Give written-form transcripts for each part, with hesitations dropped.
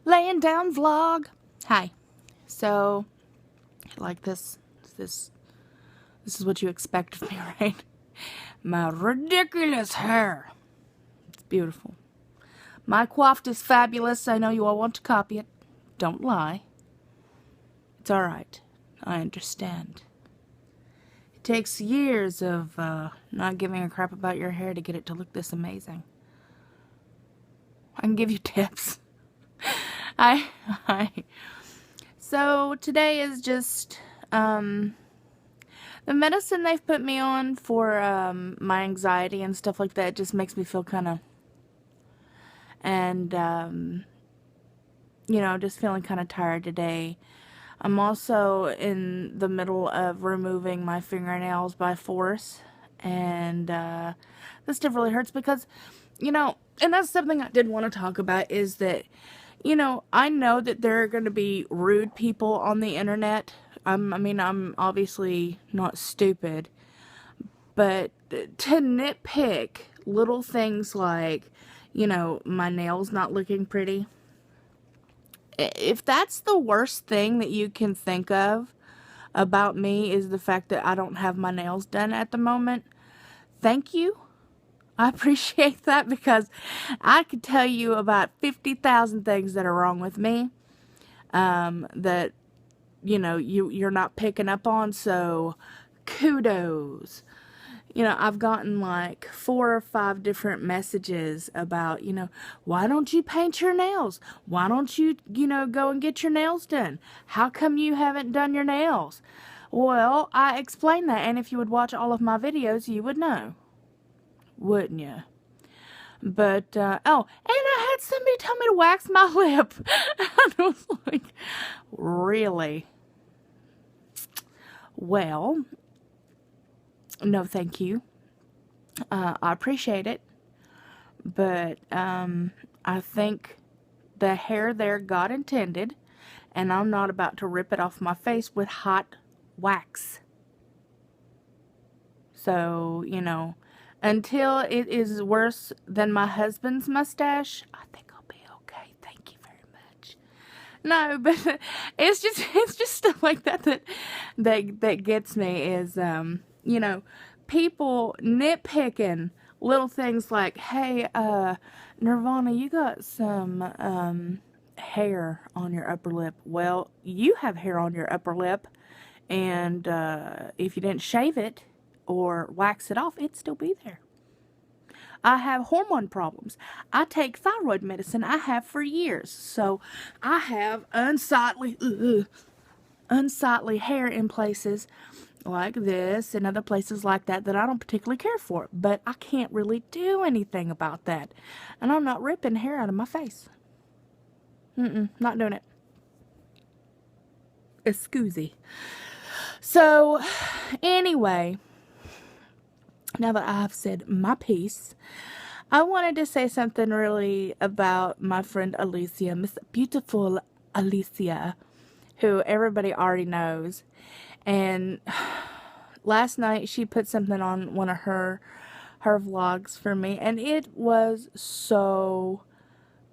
Laying down vlog. Hi. So, like this is what you expect of me, right? My ridiculous hair. It's beautiful. My coiffed is fabulous. I know you all want to copy it. Don't lie. It's alright. I understand. It takes years of not giving a crap about your hair to get it to look this amazing. I can give you tips. So today is just the medicine they've put me on for my anxiety and stuff like that just makes me feel kind of, and just feeling kind of tired today. I'm also in the middle of removing my fingernails by force, and this stuff really hurts because, and that's something I did want to talk about is that, I know that there are going to be rude people on the internet. I'm obviously not stupid, but to nitpick little things like, my nails not looking pretty, if that's the worst thing that you can think of about me is the fact that I don't have my nails done at the moment, thank you. I appreciate that because I could tell you about 50,000 things that are wrong with me that, you're not picking up on, so kudos. I've gotten like 4 or 5 different messages about, why don't you paint your nails? Why don't you, go and get your nails done? How come you haven't done your nails? Well, I explained that, and if you would watch all of my videos, you would know. Wouldn't you? But, and I had somebody tell me to wax my lip. And I was like, really? Well, no thank you. I appreciate it. But, I think the hair there God intended, and I'm not about to rip it off my face with hot wax. So, until it is worse than my husband's mustache, I think I'll be okay. Thank you very much. No, but it's just stuff like that gets me is, people nitpicking little things like, hey, Nirvana, you got some, hair on your upper lip. Well, you have hair on your upper lip, and, if you didn't shave it or wax it off, it'd still be there. I have hormone problems. I take thyroid medicine. I have for years. So I have unsightly hair in places like this and other places like that I don't particularly care for. But I can't really do anything about that. And I'm not ripping hair out of my face. Not doing it. Excusey. So, anyway, now that I've said my piece, I wanted to say something really about my friend Alicia, Miss Beautiful Alicia, who everybody already knows. And last night she put something on one of her vlogs for me, and it was so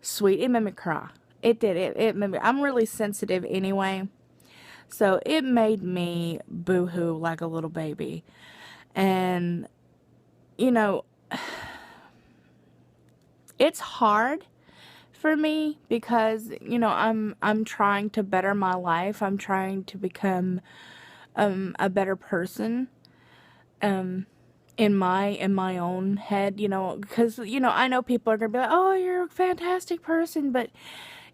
sweet. It made me cry. It did. It made me. I'm really sensitive anyway, so it made me boo-hoo like a little baby. And it's hard for me because, I'm trying to better my life. I'm trying to become a better person in my own head, because, I know people are going to be like, oh, you're a fantastic person, but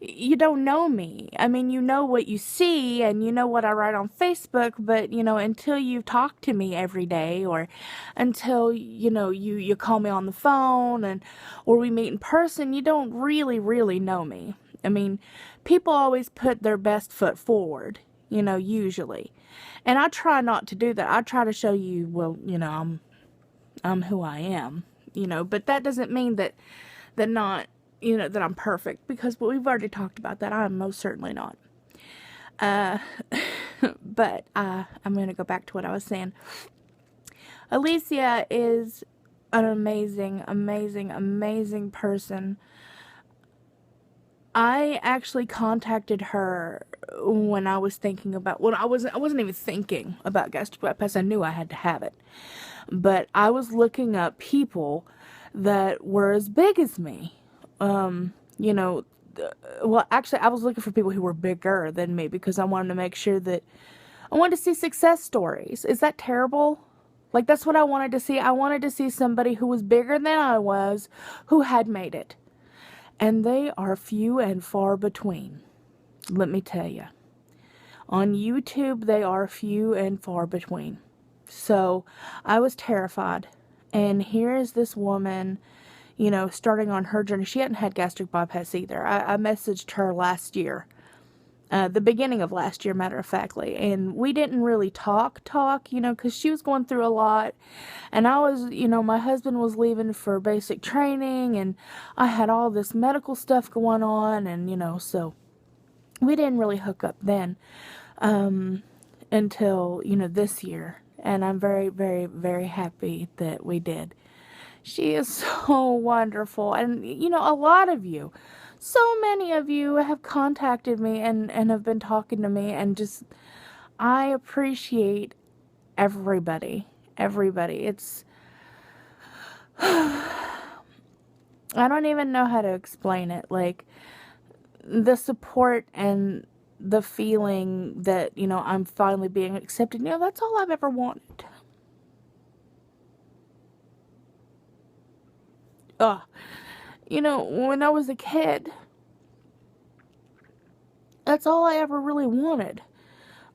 you don't know me. I mean, you know what you see and you know what I write on Facebook, but, until you talk to me every day or until, you call me on the phone or we meet in person, you don't really know me. I mean, people always put their best foot forward, usually. And I try not to do that. I try to show you, well, I'm who I am, but that doesn't mean that that I'm perfect, because we've already talked about that. I'm most certainly not. But I'm going to go back to what I was saying. Alicia is an amazing person. I actually contacted her when I was thinking about, well, I wasn't even thinking about gastric bypass. I knew I had to have it. But I was looking up people that were as big as me. You know, well, actually, I was looking for people who were bigger than me because I wanted to make sure that I wanted to see success stories. Is that terrible? Like, that's what I wanted to see. I wanted to see somebody who was bigger than I was, who had made it. And they are few and far between. Let me tell you. On YouTube, they are few and far between. So I was terrified. And here is this woman, starting on her journey. She hadn't had gastric bypass either. I messaged her last year. The beginning of last year, matter of factly. And we didn't really talk, because she was going through a lot. And I was, my husband was leaving for basic training. And I had all this medical stuff going on. And, so we didn't really hook up then until, this year. And I'm very, very, very happy that we did. She is so wonderful. And, a lot of you, so many of you have contacted me and have been talking to me. And just, I appreciate everybody. Everybody. I don't even know how to explain it. Like, the support and the feeling that, I'm finally being accepted. That's all I've ever wanted. When I was a kid, that's all I ever really wanted.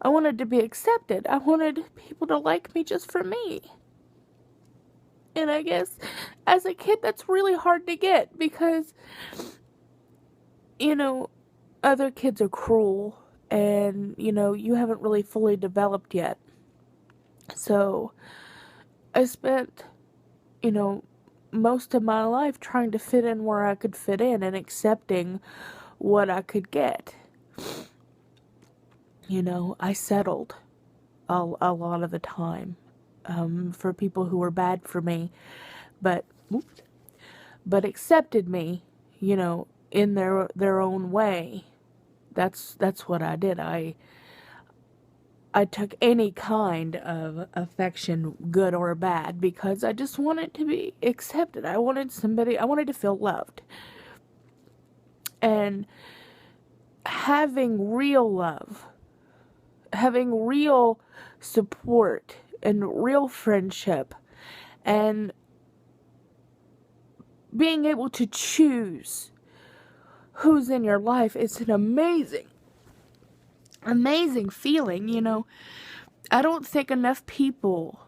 I wanted to be accepted. I wanted people to like me just for me. And I guess as a kid, that's really hard to get because, other kids are cruel and, you haven't really fully developed yet. So I spent, most of my life trying to fit in where I could fit in and accepting what I could get. I settled a lot of the time for people who were bad for me, but accepted me, in their own way. That's what I did. I took any kind of affection, good or bad, because I just wanted to be accepted. I wanted to feel loved. And having real love, having real support and real friendship, and being able to choose who's in your life is an amazing feeling. I don't think enough people,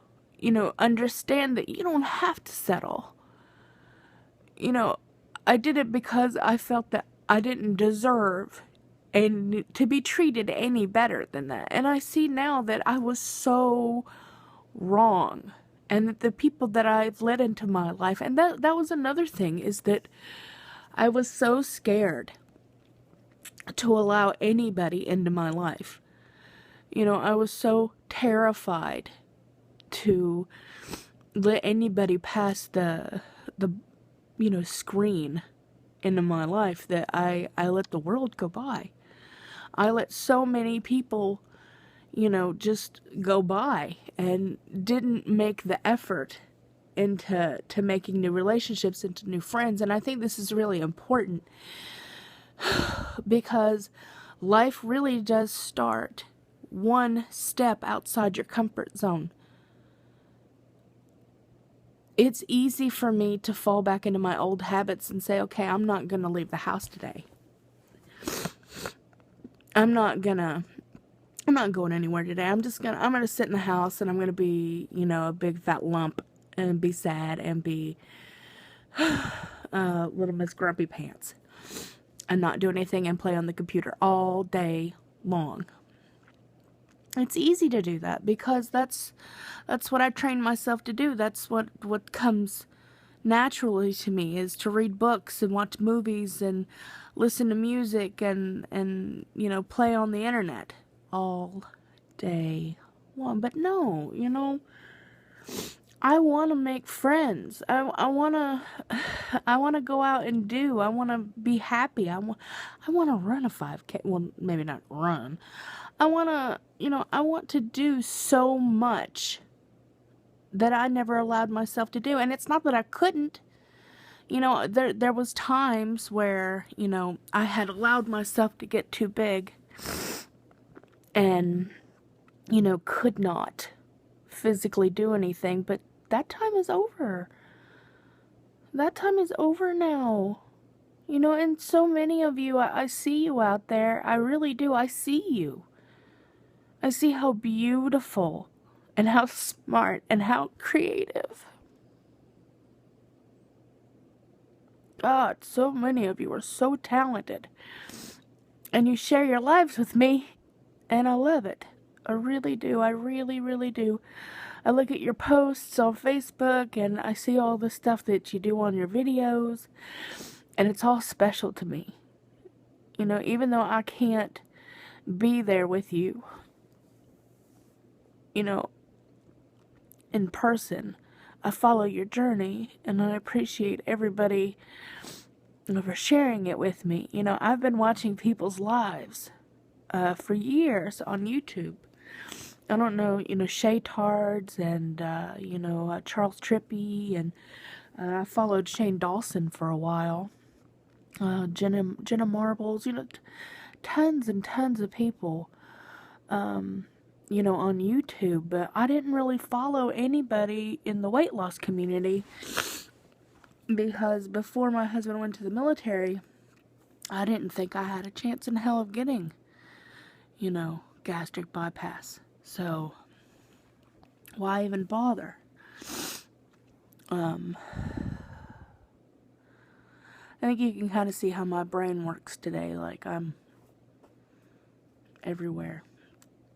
understand that you don't have to settle. I did it because I felt that I didn't deserve and to be treated any better than that. And I see now that I was so wrong. And that the people that I've let into my life, and that was another thing, is that I was so scared to allow anybody into my life. I was so terrified to let anybody pass the screen into my life that I let the world go by. I let so many people, just go by and didn't make the effort into making new relationships, into new friends. And I think this is really important because life really does start one step outside your comfort zone. It's easy for me to fall back into my old habits and say, okay, I'm not going to leave the house today. I'm not going anywhere today. I'm going to sit in the house and I'm going to be, a big fat lump and be sad and be little Miss Grumpy Pants and not do anything and play on the computer all day long. It's easy to do that because that's what I trained myself to do. That's what comes naturally to me, is to read books and watch movies and listen to music and play on the internet all day long. But no, I want to make friends. I want to I want to go out and do. I want to be happy. I want to run a 5K. Well, maybe not run. I want to, I want to do so much that I never allowed myself to do. And it's not that I couldn't. There was times where, I had allowed myself to get too big and, could not physically do anything, but that time is over. That time is over now. And so many of you, I see you out there. I really do. I see you. I see how beautiful and how smart and how creative. God, so many of you are so talented. And you share your lives with me. And I love it. I really do. I really, really do. I look at your posts on Facebook and I see all the stuff that you do on your videos. And it's all special to me. Even though I can't be there with you, in person, I follow your journey and I appreciate everybody for sharing it with me. I've been watching people's lives for years on YouTube. I don't know, Shay Tards and, Charles Trippy, and I followed Shane Dawson for a while. Jenna Marbles, tons and tons of people, on YouTube, but I didn't really follow anybody in the weight loss community because before my husband went to the military, I didn't think I had a chance in hell of getting, gastric bypass. So, why even bother? I think you can kind of see how my brain works today. Like, I'm everywhere.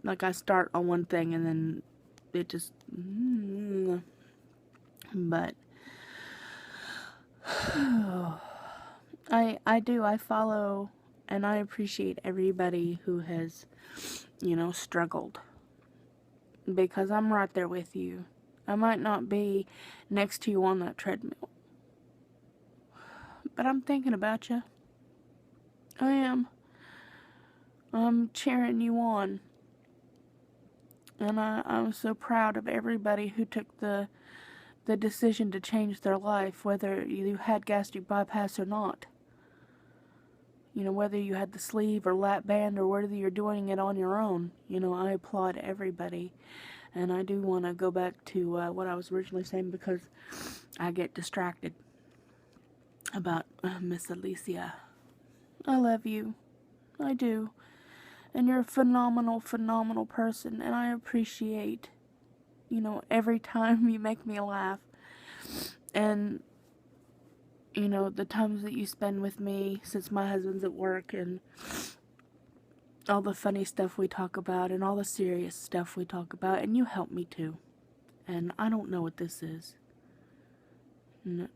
Like, I start on one thing and then it just... But... I do. I follow and I appreciate everybody who has, struggled. Because I'm right there with you. I might not be next to you on that treadmill. But I'm thinking about you. I am. I'm cheering you on. And I'm so proud of everybody who took the decision to change their life, whether you had gastric bypass or not. Whether you had the sleeve or lap band or whether you're doing it on your own. I applaud everybody. And I do want to go back to what I was originally saying because I get distracted about Miss Alicia. I love you. I do. And you're a phenomenal, phenomenal person. And I appreciate, every time you make me laugh. And, the times that you spend with me since my husband's at work and all the funny stuff we talk about and all the serious stuff we talk about. And you help me too. And I don't know what this is. No.